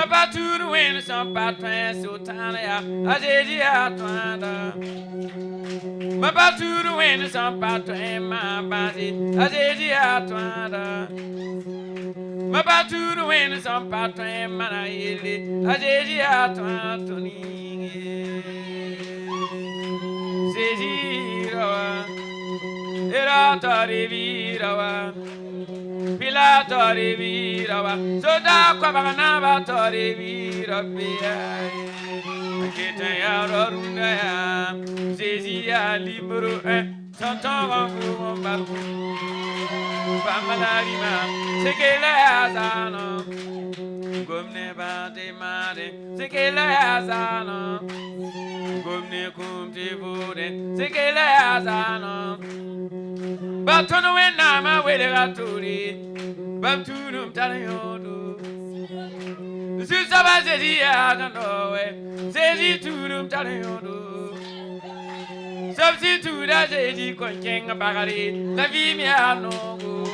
Ma bature win some patron so tania. Ajeji atwanda. Ma bature win some patron ma bazi. Ajeji atwanda. Ma bature win some patron mana yele. Ajeji atwanda ni. Seji rawa. Era tori virawa. Pila tori virawa, soda kwa bagana ba tori virabia. Kete ya rorunda ya, sezi ya libro santonga kumbaku. Pamalarima, sekele ya zano, gomne bante mare, sekele ya zano, gomne kumti bude, sekele ya zano. Batono wena ma wele gaturi, bamtunum tanayodo. Susaba zedi aganowe, zedi tunum tanayodo. Substitute zedi konkenga bagari, la vie mi anogo.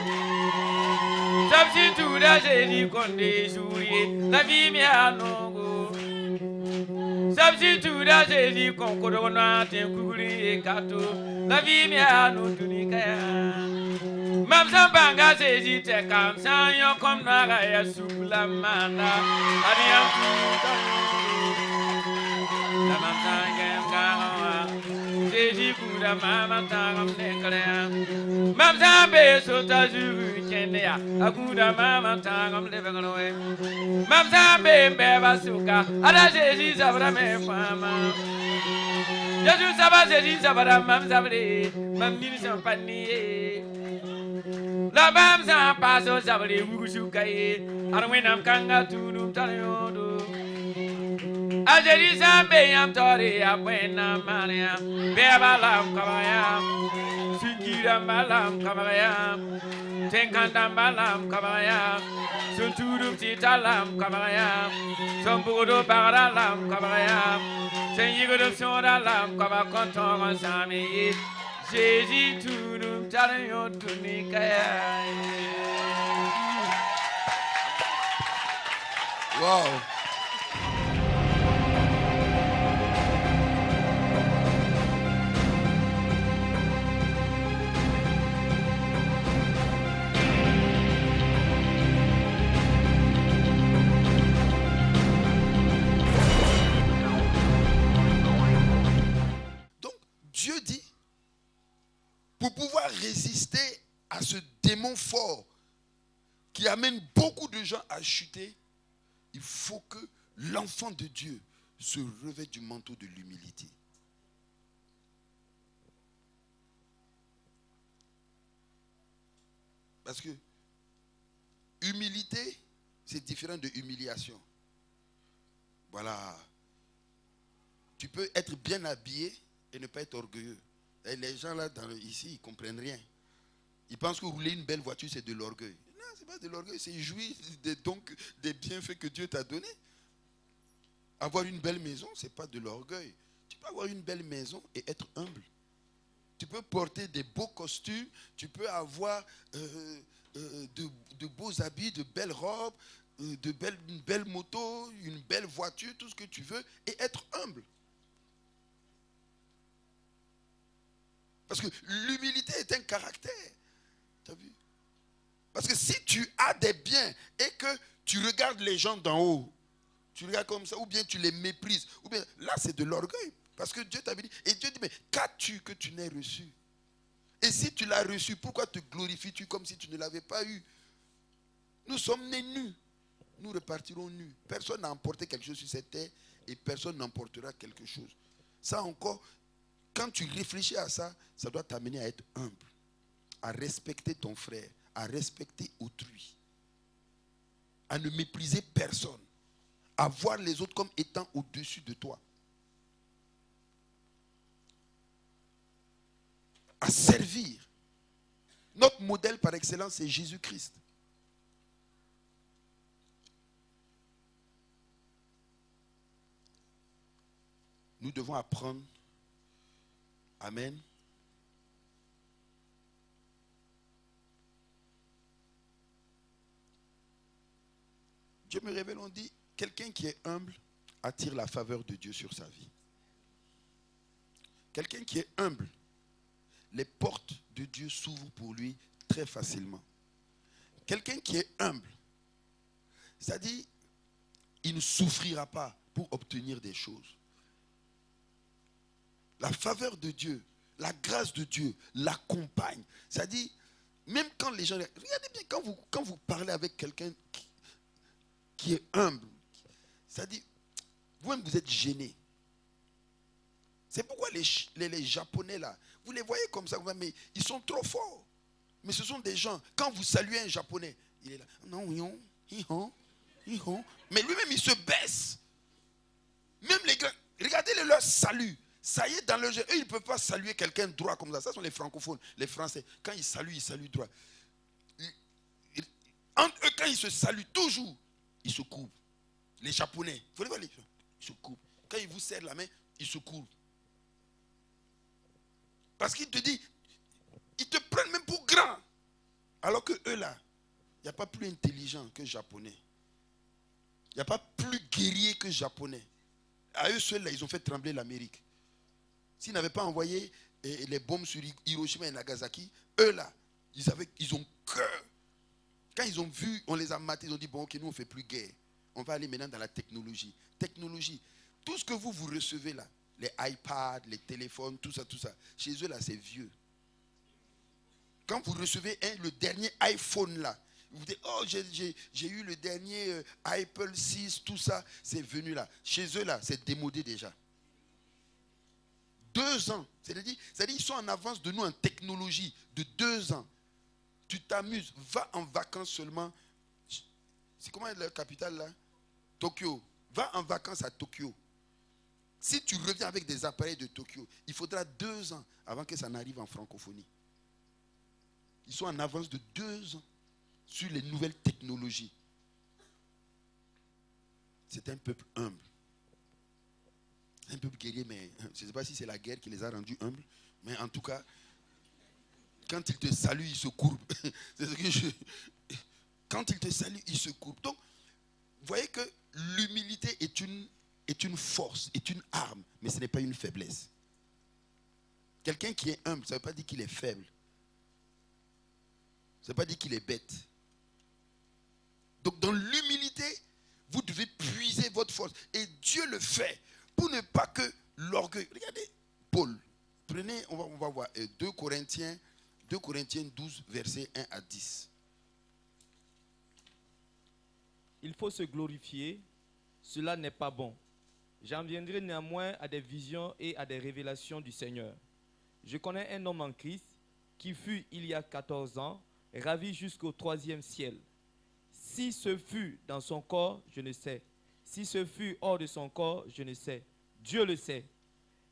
Substitute zedi konde juri, la vie mi anogo. Substitute zedi konkodo na te kuguri kato, la vie mi anodunikaya. Mamsa banga seji te kam san yo kom naga ya sukula manda adiam tu la mamsa gem gawa seji kuda mama tangam nekale mamsa be so ta ju kende ya akuda mama tangam levengaloe mamsa be basuka ada seji sabra me fama Yesu sabra seji sabra mamsa bre mamni sampani La bam sa paso sabali wugusukai arwenam kanga tunum tanayodo Ajeri sambe yam tori apena maria bebalam kabaya sikira malam kabaya tenkanda malam kabaya sunturum titalam kabaya sombudo baralam kabaya senyigodo soralam kabakonton sami Jésus tout nous t'allons donner Wow. Donc Dieu dit pour pouvoir résister à ce démon fort qui amène beaucoup de gens à chuter, il faut que l'enfant de Dieu se revête du manteau de l'humilité. Parce que humilité, c'est différent de humiliation. Voilà. Tu peux être bien habillé et ne pas être orgueilleux. Et les gens là ici, ils ne comprennent rien. Ils pensent que rouler une belle voiture, c'est de l'orgueil. Non, ce n'est pas de l'orgueil, c'est jouir des bienfaits que Dieu t'a donnés. Avoir une belle maison, ce n'est pas de l'orgueil. Tu peux avoir une belle maison et être humble. Tu peux porter des beaux costumes, tu peux avoir de beaux habits, de belles robes, une belle moto, une belle voiture, tout ce que tu veux, et être humble. Parce que l'humilité est un caractère. Tu as vu? Parce que si tu as des biens et que tu regardes les gens d'en haut, tu regardes comme ça, ou bien tu les méprises, ou bien là c'est de l'orgueil. Parce que Dieu t'avait dit, et Dieu dit, mais qu'as-tu que tu n'aies reçu? Et si tu l'as reçu, pourquoi te glorifies-tu comme si tu ne l'avais pas eu? Nous sommes nés nus. Nous repartirons nus. Personne n'a emporté quelque chose sur cette terre et personne n'emportera quelque chose. Ça encore, quand tu réfléchis à ça, ça doit t'amener à être humble, à respecter ton frère, à respecter autrui, à ne mépriser personne, à voir les autres comme étant au-dessus de toi, à servir. Notre modèle par excellence, c'est Jésus-Christ. Nous devons apprendre. Amen. Dieu me révèle, on dit, quelqu'un qui est humble attire la faveur de Dieu sur sa vie. Quelqu'un qui est humble, les portes de Dieu s'ouvrent pour lui très facilement. Quelqu'un qui est humble, c'est-à-dire, il ne souffrira pas pour obtenir des choses. La faveur de Dieu, la grâce de Dieu l'accompagne. C'est-à-dire, même quand les gens... Regardez bien, quand vous parlez avec quelqu'un qui est humble, c'est-à-dire, vous-même vous êtes gêné. C'est pourquoi les Japonais là, vous les voyez comme ça, mais ils sont trop forts. Mais ce sont des gens, quand vous saluez un Japonais, il est là, non, mais lui-même il se baisse. Même les gars, regardez leur salut. Ça y est, dans leur jeu, eux ils ne peuvent pas saluer quelqu'un droit comme ça. Ça sont les francophones, les Français. Quand ils saluent droit. Entre eux, quand ils se saluent, toujours, ils se courbent. Les Japonais, il faut les voir, ils se courbent. Quand ils vous serrent la main, ils se courbent. Parce qu'ils te disent, ils te prennent même pour grand. Alors que eux là, il n'y a pas plus intelligent que Japonais. Il n'y a pas plus guerrier que Japonais. À eux seuls là, ils ont fait trembler l'Amérique. S'ils n'avaient pas envoyé les bombes sur Hiroshima et Nagasaki, eux là, ils ont cœur. Quand ils ont vu, on les a matés, ils ont dit, bon ok, nous on ne fait plus guerre. On va aller maintenant dans la technologie. Technologie, tout ce que vous recevez là, les iPads, les téléphones, tout ça, chez eux là c'est vieux. Quand vous recevez le dernier iPhone là, vous dites, oh j'ai eu le dernier Apple 6, tout ça, c'est venu là. Chez eux là, c'est démodé déjà. 2 ans, c'est-à-dire ils sont en avance de nous en technologie, de 2 ans. Tu t'amuses, va en vacances seulement. C'est comment la capitale là? Tokyo. Va en vacances à Tokyo. Si tu reviens avec des appareils de Tokyo, il faudra 2 ans avant que ça n'arrive en francophonie. Ils sont en avance de 2 ans sur les nouvelles technologies. C'est un peuple humble. Un peuple guerrier, mais je ne sais pas si c'est la guerre qui les a rendus humbles, mais en tout cas, quand ils te saluent, ils se courbent. C'est ce que quand ils te saluent, ils se courbent. Donc, vous voyez que l'humilité est une force, est une arme, mais ce n'est pas une faiblesse. Quelqu'un qui est humble, ça ne veut pas dire qu'il est faible. Ça ne veut pas dire qu'il est bête. Donc, dans l'humilité, vous devez puiser votre force. Et Dieu le fait pour ne pas que l'orgueil. Regardez, Paul. Prenez, on va voir 2 Corinthiens 12, versets 1 à 10. Il faut se glorifier, cela n'est pas bon. J'en viendrai néanmoins à des visions et à des révélations du Seigneur. Je connais un homme en Christ qui fut, il y a 14 ans, ravi jusqu'au 3e ciel. Si ce fut dans son corps, je ne sais. Si ce fut hors de son corps, je ne sais. Dieu le sait.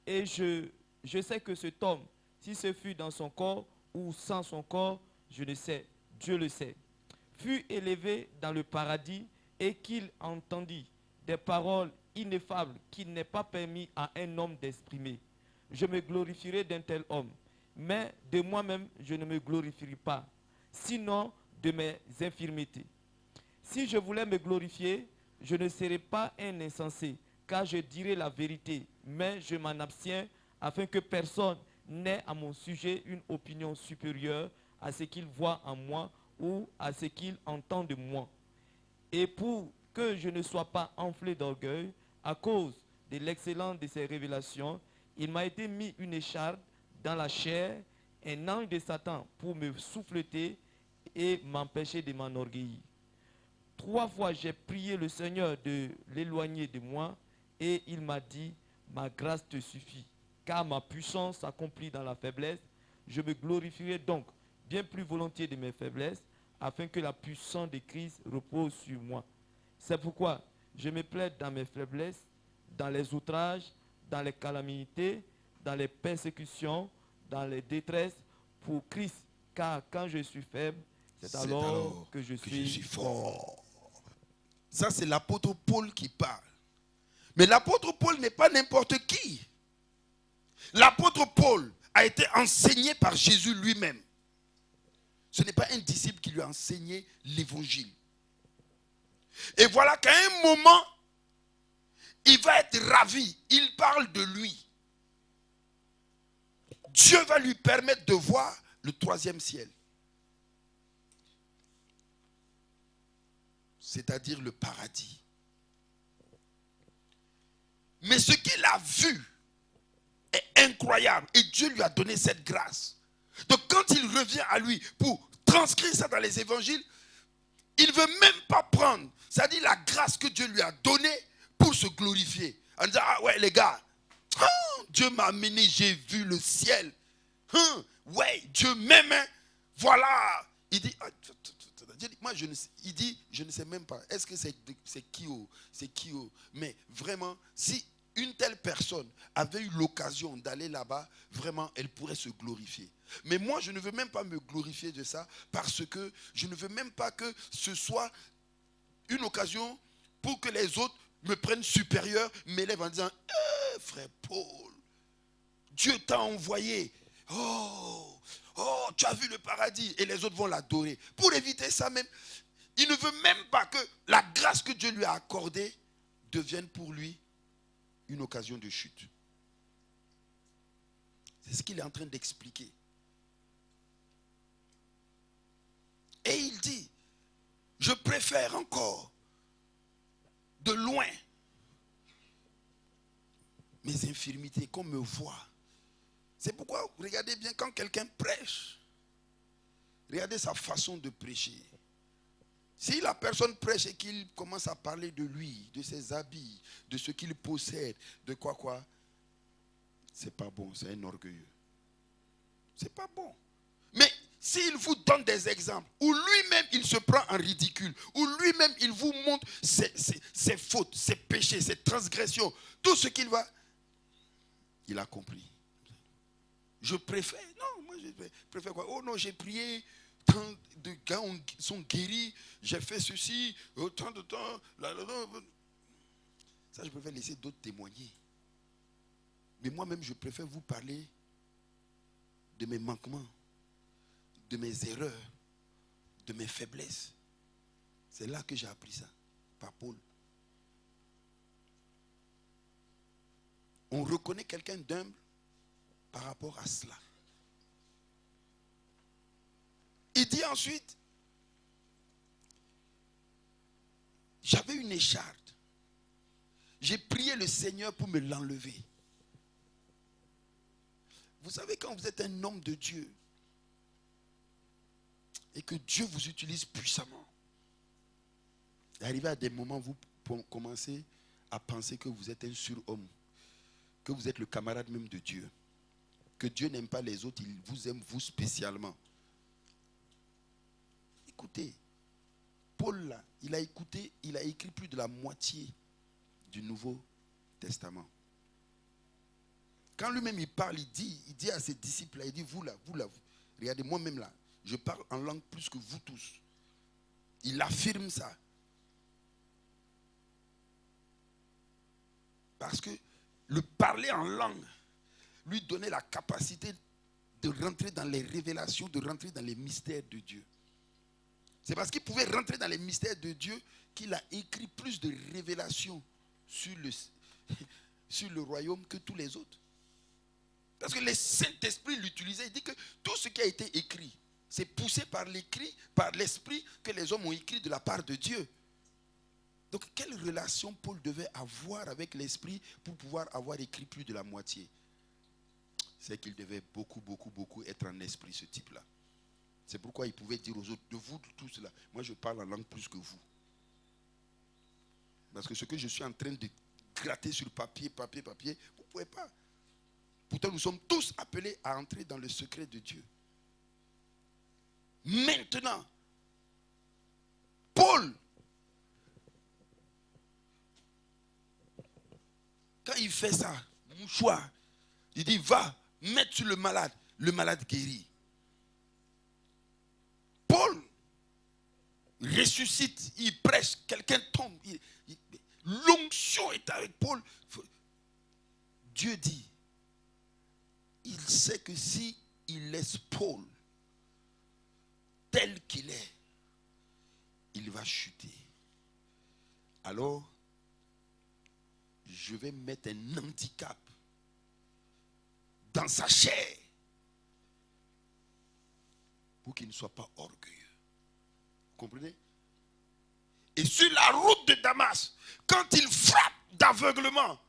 Et je sais que cet homme, si ce fut dans son corps ou sans son corps, je ne sais. Dieu le sait. Fut élevé dans le paradis et qu'il entendit des paroles ineffables qu'il n'est pas permis à un homme d'exprimer. Je me glorifierai d'un tel homme, mais de moi-même je ne me glorifierai pas, sinon de mes infirmités. Si je voulais me glorifier, je ne serais pas un insensé, car je dirai la vérité, mais je m'en abstiens afin que personne n'ait à mon sujet une opinion supérieure à ce qu'il voit en moi ou à ce qu'il entend de moi. Et pour que je ne sois pas enflé d'orgueil, à cause de l'excellence de ces révélations, il m'a été mis une écharpe dans la chair, un ange de Satan pour me souffleter et m'empêcher de m'enorgueillir. 3 fois j'ai prié le Seigneur de l'éloigner de moi et il m'a dit, ma grâce te suffit, car ma puissance s'accomplit dans la faiblesse. Je me glorifierai donc bien plus volontiers de mes faiblesses, afin que la puissance de Christ repose sur moi. C'est pourquoi je me plaide dans mes faiblesses, dans les outrages, dans les calamités, dans les persécutions, dans les détresses, pour Christ. Car quand je suis faible, c'est alors que je suis fort. Ça, c'est l'apôtre Paul qui parle. Mais l'apôtre Paul n'est pas n'importe qui. L'apôtre Paul a été enseigné par Jésus lui-même. Ce n'est pas un disciple qui lui a enseigné l'évangile. Et voilà qu'à un moment, il va être ravi. Il parle de lui. Dieu va lui permettre de voir le troisième ciel. C'est-à-dire le paradis. Mais ce qu'il a vu est incroyable. Et Dieu lui a donné cette grâce. Donc quand il revient à lui pour transcrire ça dans les évangiles, il ne veut même pas prendre, c'est-à-dire la grâce que Dieu lui a donnée pour se glorifier. En disant, ah ouais les gars, Dieu m'a amené, j'ai vu le ciel. Ouais, Dieu m'aime. Voilà. Il dit, moi je ne sais, il dit, je ne sais même pas. Est-ce que c'est qui? Mais vraiment, si une telle personne avait eu l'occasion d'aller là-bas, vraiment, elle pourrait se glorifier. Mais moi, je ne veux même pas me glorifier de ça parce que je ne veux même pas que ce soit une occasion pour que les autres me prennent supérieur, m'élèvent en disant, frère Paul, Dieu t'a envoyé. Oh, tu as vu le paradis. Et les autres vont l'adorer. Pour éviter ça même, il ne veut même pas que la grâce que Dieu lui a accordée devienne pour lui une occasion de chute. C'est ce qu'il est en train d'expliquer. Et il dit, je préfère encore de loin mes infirmités qu'on me voit. C'est pourquoi, regardez bien, quand quelqu'un prêche, regardez sa façon de prêcher. Si la personne prêche et qu'il commence à parler de lui, de ses habits, de ce qu'il possède, de quoi, c'est pas bon, c'est un orgueilleux. C'est pas bon. Mais s'il vous donne des exemples où lui-même il se prend en ridicule, où lui-même il vous montre ses fautes, ses péchés, ses transgressions, tout ce qu'il va, il a compris. Je préfère, non, moi je préfère quoi? Oh non, j'ai prié, tant de gars sont guéris, j'ai fait ceci, autant de temps, ça je préfère laisser d'autres témoigner. Mais moi-même je préfère vous parler de mes manquements, de mes erreurs, de mes faiblesses. C'est là que j'ai appris ça, par Paul. On reconnaît quelqu'un d'humble par rapport à cela. Il dit ensuite, j'avais une écharpe. J'ai prié le Seigneur pour me l'enlever. Vous savez, quand vous êtes un homme de Dieu et que Dieu vous utilise puissamment, arrivé à des moments où vous commencez à penser que vous êtes un surhomme, que vous êtes le camarade même de Dieu, que Dieu n'aime pas les autres, il vous aime vous spécialement. Écoutez, Paul là, il a écrit plus de la moitié du Nouveau Testament. Quand lui-même il parle, il dit à ses disciples, il dit, vous là, regardez, moi-même là, je parle en langue plus que vous tous. Il affirme ça. Parce que le parler en langue lui donnait la capacité de rentrer dans les révélations, de rentrer dans les mystères de Dieu. C'est parce qu'il pouvait rentrer dans les mystères de Dieu qu'il a écrit plus de révélations sur le royaume que tous les autres. Parce que le Saint-Esprit l'utilisait. Il dit que tout ce qui a été écrit, c'est poussé par l'écrit, par l'Esprit que les hommes ont écrit de la part de Dieu. Donc, quelle relation Paul devait avoir avec l'Esprit pour pouvoir avoir écrit plus de la moitié? C'est qu'il devait beaucoup être en esprit, ce type-là. C'est pourquoi il pouvait dire aux autres, de vous tous là, moi je parle en langue plus que vous. Parce que ce que je suis en train de gratter sur papier, vous ne pouvez pas. Pourtant, nous sommes tous appelés à entrer dans le secret de Dieu. Maintenant, Paul, quand il fait ça, mouchoir, il dit, va, mettre sur le malade guérit. Paul ressuscite, il prêche, quelqu'un tombe. L'onction est avec Paul. Dieu dit, il sait que si il laisse Paul tel qu'il est, il va chuter. Alors, je vais mettre un handicap dans sa chair pour qu'il ne soit pas orgueilleux. Vous comprenez? Et sur la route de Damas, quand il frappe d'aveuglement,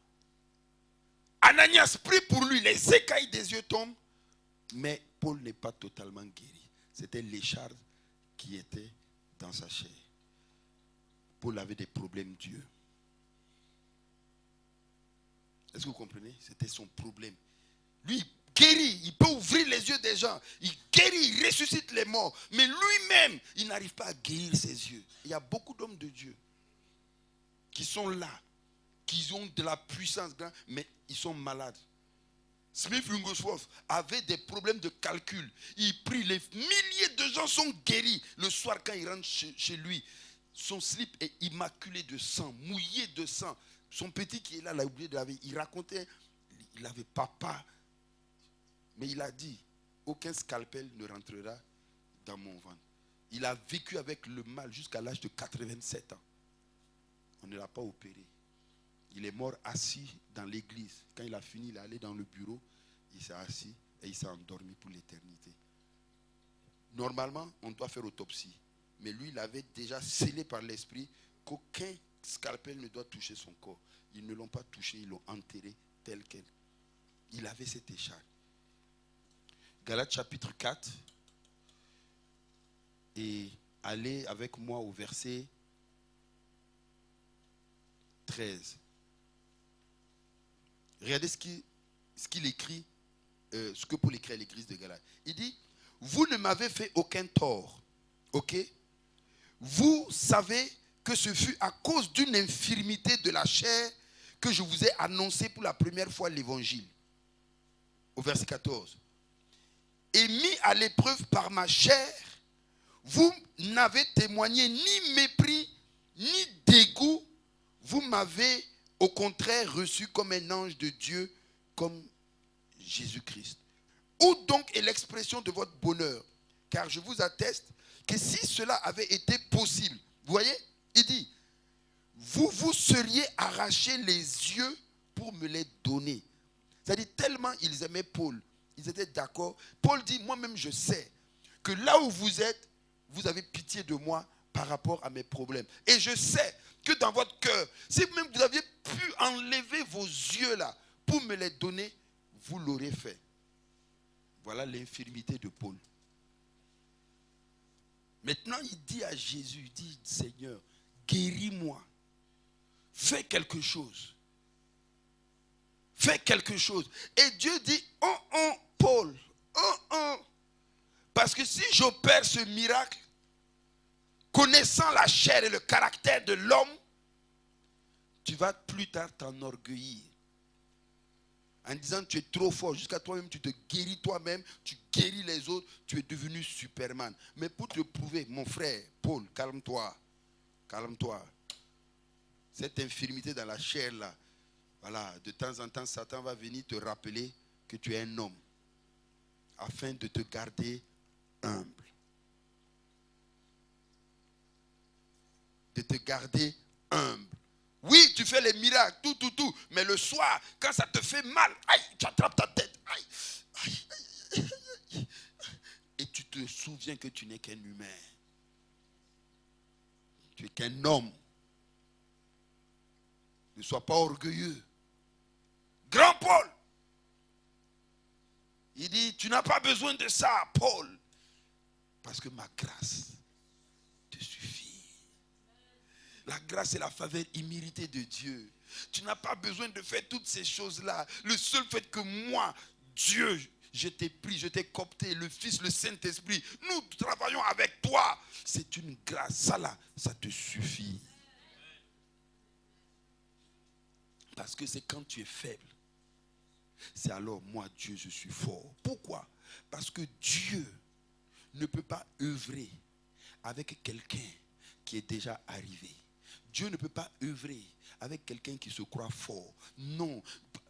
Ananias prie pour lui, les écailles des yeux tombent, mais Paul n'est pas totalement guéri. C'était l'écharpe qui était dans sa chair. Paul avait des problèmes Dieu. Est-ce que vous comprenez? C'était son problème. Lui, il guérit, il peut ouvrir les yeux des gens. Il guérit, il ressuscite les morts. Mais lui-même, il n'arrive pas à guérir ses yeux. Il y a beaucoup d'hommes de Dieu qui sont là, qui ont de la puissance, mais ils sont malades. Smith Wigglesworth avait des problèmes de calcul. Il prie, les milliers de gens sont guéris. Le soir, quand il rentre chez lui, son slip est immaculé de sang, mouillé de sang. Son petit qui est là, il a oublié de laver. Il racontait, il avait papa. Mais il a dit, aucun scalpel ne rentrera dans mon ventre. Il a vécu avec le mal jusqu'à l'âge de 87 ans. On ne l'a pas opéré. Il est mort assis dans l'église. Quand il a fini, il est allé dans le bureau. Il s'est assis et il s'est endormi pour l'éternité. Normalement, on doit faire autopsie. Mais lui, il avait déjà scellé par l'esprit qu'aucun scalpel ne doit toucher son corps. Ils ne l'ont pas touché, ils l'ont enterré tel quel. Il avait cette écharpe. Galates chapitre 4. Et allez avec moi au verset 13. Regardez ce qu'il écrit, ce que Paul écrit à l'église de Galates. Il dit, vous ne m'avez fait aucun tort. Ok? Vous savez que ce fut à cause d'une infirmité de la chair que je vous ai annoncé pour la première fois l'évangile. Au verset 14. Et mis à l'épreuve par ma chair, vous n'avez témoigné ni mépris, ni dégoût. Vous m'avez au contraire reçu comme un ange de Dieu, comme Jésus-Christ. Où donc est l'expression de votre bonheur? Car je vous atteste que si cela avait été possible, vous voyez, il dit, vous vous seriez arraché les yeux pour me les donner. C'est-à-dire tellement ils aimaient Paul, ils étaient d'accord. Paul dit, moi-même je sais que là où vous êtes, vous avez pitié de moi par rapport à mes problèmes. Et je sais que dans votre cœur, si même vous aviez pu enlever vos yeux là pour me les donner, vous l'aurez fait. Voilà l'infirmité de Paul. Maintenant, il dit à Jésus, il dit, Seigneur, guéris-moi. Fais quelque chose. Fais quelque chose. Et Dieu dit, Paul, parce que si j'opère ce miracle, connaissant la chair et le caractère de l'homme, tu vas plus tard t'enorgueillir. En disant tu es trop fort, jusqu'à toi-même tu te guéris toi-même, tu guéris les autres, tu es devenu Superman. Mais pour te prouver, mon frère, Paul, calme-toi. Calme-toi. Cette infirmité dans la chair là, voilà, de temps en temps, Satan va venir te rappeler que tu es un homme, afin de te garder humble. De te garder humble. Oui, tu fais les miracles, tout. Mais le soir, quand ça te fait mal, aïe, tu attrapes ta tête. Aïe. Et tu te souviens que tu n'es qu'un humain. Tu es qu'un homme. Ne sois pas orgueilleux. Grand Paul. Il dit, tu n'as pas besoin de ça, Paul. Parce que ma grâce te suffit. La grâce et la faveur imméritée de Dieu. Tu n'as pas besoin de faire toutes ces choses-là. Le seul fait que moi, Dieu, je t'ai pris, je t'ai coopté, le Fils, le Saint-Esprit, nous travaillons avec toi. C'est une grâce. Ça là, ça te suffit. Parce que c'est quand tu es faible. C'est alors, moi, Dieu, je suis fort. Pourquoi? Parce que Dieu ne peut pas œuvrer avec quelqu'un qui est déjà arrivé. Dieu ne peut pas œuvrer avec quelqu'un qui se croit fort. Non.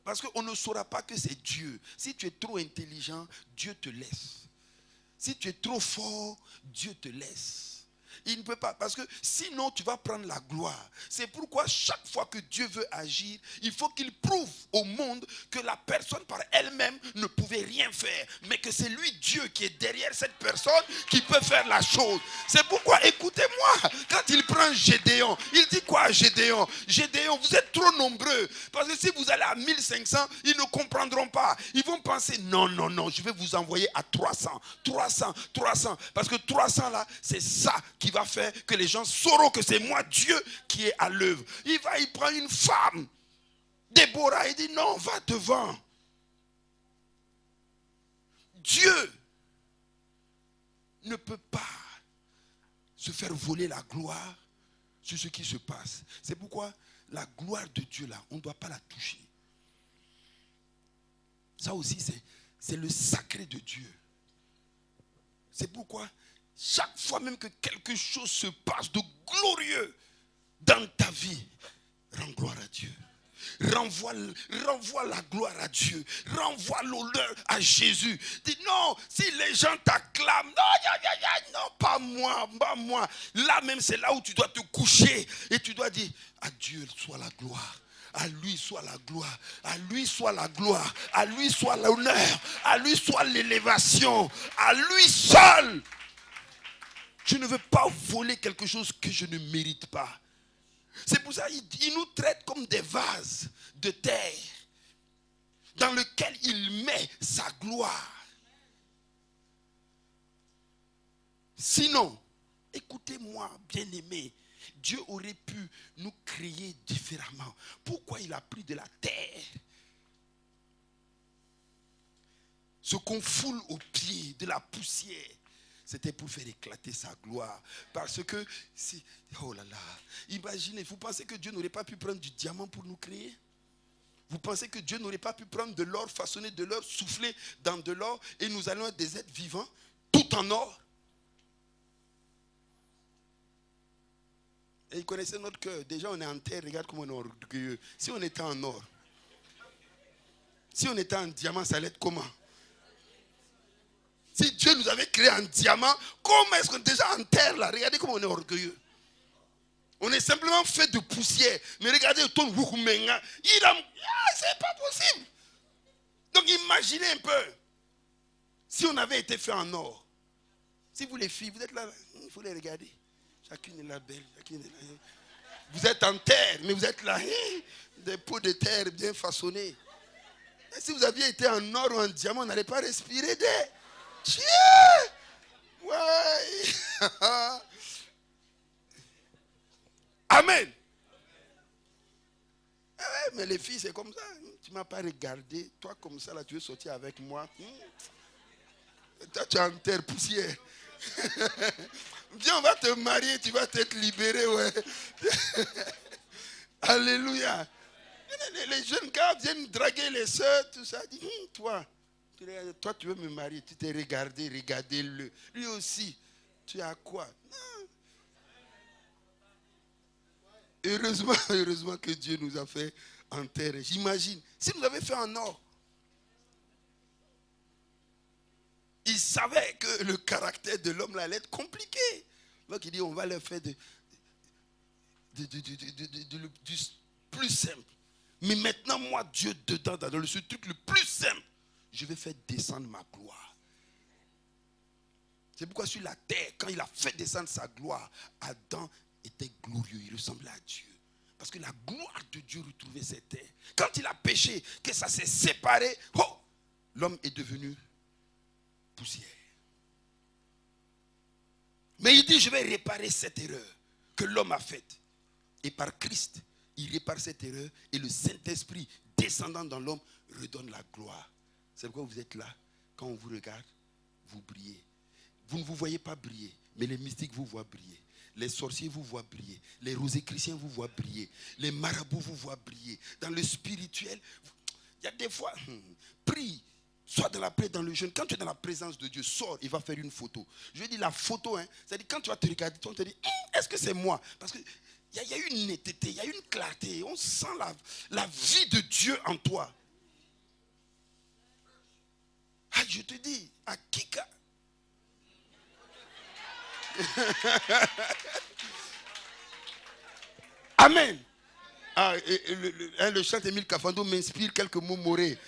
Parce qu'on ne saura pas que c'est Dieu. Si tu es trop intelligent, Dieu te laisse. Si tu es trop fort, Dieu te laisse. Il ne peut pas, parce que sinon tu vas prendre la gloire. C'est pourquoi chaque fois que Dieu veut agir, il faut qu'il prouve au monde que la personne par elle-même ne pouvait rien faire, mais que c'est lui, Dieu, qui est derrière cette personne qui peut faire la chose. C'est pourquoi, écoutez-moi, quand il prend Gédéon, il dit quoi à Gédéon? Gédéon, vous êtes trop nombreux, parce que si vous allez à 1500, ils ne comprendront pas. Ils vont penser, non, non, non, je vais vous envoyer à 300, 300, 300, parce que 300 là, c'est ça qui va faire que les gens sauront que c'est moi Dieu qui est à l'œuvre. Il prend une femme, Déborah, il dit non, va devant. Dieu ne peut pas se faire voler la gloire sur ce qui se passe. C'est pourquoi la gloire de Dieu là, on ne doit pas la toucher. Ça aussi c'est le sacré de Dieu. C'est pourquoi chaque fois même que quelque chose se passe de glorieux dans ta vie, rends gloire à Dieu. Renvoie la gloire à Dieu. Renvoie l'honneur à Jésus. Dis non, si les gens t'acclament, non, pas moi, pas moi. Là même, c'est là où tu dois te coucher et tu dois dire, à Dieu soit la gloire. À lui soit la gloire, à lui soit la gloire, à lui soit l'honneur, à lui soit l'élévation, à lui seul. Je ne veux pas voler quelque chose que je ne mérite pas. C'est pour ça qu'il nous traite comme des vases de terre dans lesquels il met sa gloire. Sinon, écoutez-moi, bien-aimés, Dieu aurait pu nous créer différemment. Pourquoi il a pris de la terre? Ce qu'on foule aux pieds, de la poussière, c'était pour faire éclater sa gloire. Parce que, oh là là, imaginez, vous pensez que Dieu n'aurait pas pu prendre du diamant pour nous créer? Vous pensez que Dieu n'aurait pas pu prendre de l'or, façonner de l'or, souffler dans de l'or, et nous allons être des êtres vivants, tout en or? Et il connaissait notre cœur. Déjà, on est en terre, regarde comment on est orgueilleux. Si on était en or, si on était en diamant, ça allait être comment? Si Dieu nous avait créé en diamant, comment est-ce qu'on est déjà en terre là? Regardez comment on est orgueilleux. On est simplement fait de poussière. Mais regardez, ton wukumenga, c'est pas possible. Donc imaginez un peu. Si on avait été fait en or. Si vous les filles, vous êtes là, il faut les regarder. Chacune est là belle, chacune est là. Vous êtes en terre, mais vous êtes là, des pots de terre bien façonnés. Et si vous aviez été en or ou en diamant, on n'allait pas respirer d'air. Ouais. Amen. Ouais, mais les filles, c'est comme ça. Tu ne m'as pas regardé. Toi, comme ça, là, tu veux sortir avec moi. Toi, tu es en terre poussière. Viens, on va te marier, tu vas t'être libéré. Ouais. Alléluia. Les jeunes gars viennent draguer les soeurs, tout ça. Dis, toi, tu veux me marier, tu t'es regardé, regardez-le. Lui aussi, tu as quoi? Non. Heureusement que Dieu nous a fait en terre. J'imagine, si nous avait fait en or, il savait que le caractère de l'homme là allait être compliqué. Donc il dit, on va leur faire du plus simple. Mais maintenant, moi, Dieu, dedans, dans le truc le plus simple, je vais faire descendre ma gloire. C'est pourquoi sur la terre, quand il a fait descendre sa gloire, Adam était glorieux, il ressemblait à Dieu. Parce que la gloire de Dieu retrouvait cette terre. Quand il a péché, que ça s'est séparé, l'homme est devenu poussière. Mais il dit, je vais réparer cette erreur que l'homme a faite. Et par Christ, il répare cette erreur et le Saint-Esprit descendant dans l'homme redonne la gloire. C'est pourquoi vous êtes là. Quand on vous regarde, vous brillez. Vous ne vous voyez pas briller, mais les mystiques vous voient briller. Les sorciers vous voient briller. Les rosicruciens vous voient briller. Les marabouts vous voient briller. Dans le spirituel, il y a des fois, prie. Sois dans la paix, dans le jeûne. Quand tu es dans la présence de Dieu, sors, il va faire une photo. Je veux dire la photo, c'est-à-dire quand tu vas te regarder, tu vas te dire, est-ce que c'est moi? Parce qu'il y a une netteté, il y a une clarté. On sent la vie de Dieu en toi. Ah, je te dis, à Kika. Amen. Ah, le chant Émile Kafando m'inspire quelques mots morés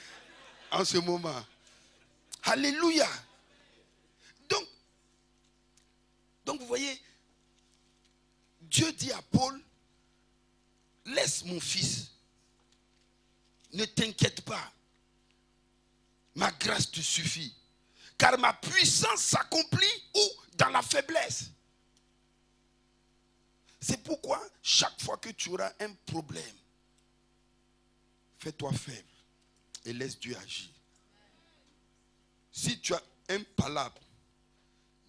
en ce moment. Alléluia. Donc vous voyez, Dieu dit à Paul, laisse mon fils, ne t'inquiète pas, ma grâce te suffit, car ma puissance s'accomplit où? Dans la faiblesse. C'est pourquoi chaque fois que tu auras un problème, fais-toi faible et laisse Dieu agir. Si tu as un palabre,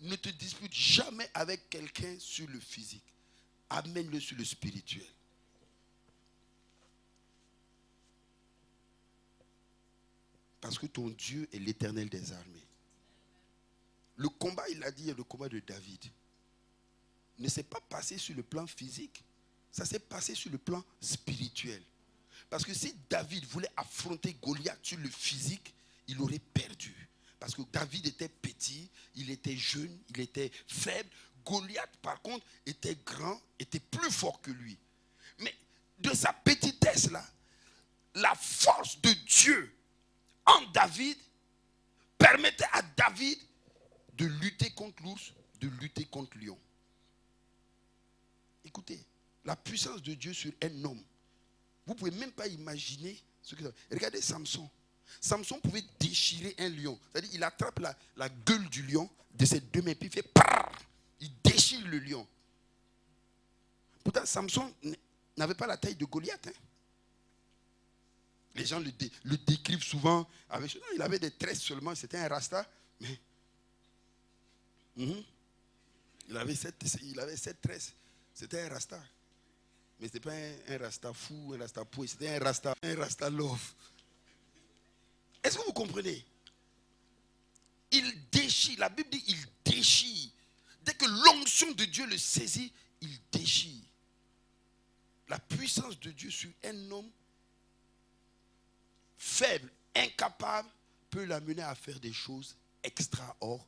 ne te dispute jamais avec quelqu'un sur le physique. Amène-le sur le spirituel. Parce que ton Dieu est l'Éternel des armées. Le combat, il a dit, le combat de David ne s'est pas passé sur le plan physique. Ça s'est passé sur le plan spirituel. Parce que si David voulait affronter Goliath sur le physique, il aurait perdu. Parce que David était petit, il était jeune, il était faible. Goliath, par contre, était grand, était plus fort que lui. Mais de sa petitesse-là, la force de Dieu en David permettait à David de lutter contre l'ours, de lutter contre le lion. Écoutez, la puissance de Dieu sur un homme, vous ne pouvez même pas imaginer ce que ça veut. Regardez Samson. Samson pouvait déchirer un lion. C'est-à-dire il attrape la gueule du lion de ses deux mains, puis il fait parr, il déchire le lion. Pourtant, Samson n'avait pas la taille de Goliath. Hein. Les gens le décrivent souvent avec... Non, il avait des tresses seulement, c'était un rasta. Mais il avait sept tresses. C'était un rasta. Mais ce n'était pas un rasta fou, un rasta poué, c'était un rasta love. Est-ce que vous comprenez? Il déchire, la Bible dit il déchire. Dès que l'onction de Dieu le saisit, il déchire. La puissance de Dieu sur un homme faible, incapable, peut l'amener à faire des choses extraordinaires.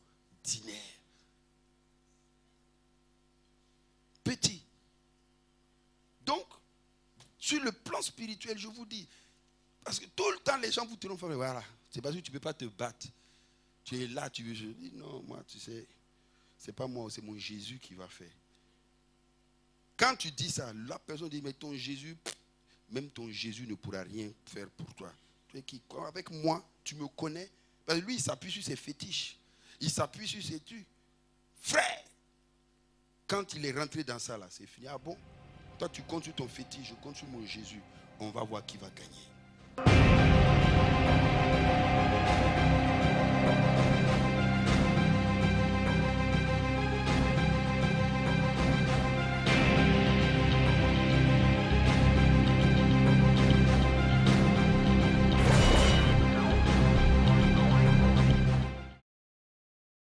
Petit. Donc, sur le plan spirituel, je vous dis, parce que tout le temps, les gens vous diront, voilà, c'est parce que tu ne peux pas te battre. Tu es là, tu veux. Je dis, non, moi, tu sais, c'est pas moi, c'est mon Jésus qui va faire. Quand tu dis ça, la personne dit, mais ton Jésus, même ton Jésus ne pourra rien faire pour toi. Tu es qui? Avec moi, tu me connais. Parce que lui, il s'appuie sur ses fétiches. Il s'appuie sur ses trucs. Frère, quand il est rentré dans ça, là, c'est fini. Ah bon? Toi, tu comptes sur ton fétiche, je compte sur mon Jésus. On va voir qui va gagner.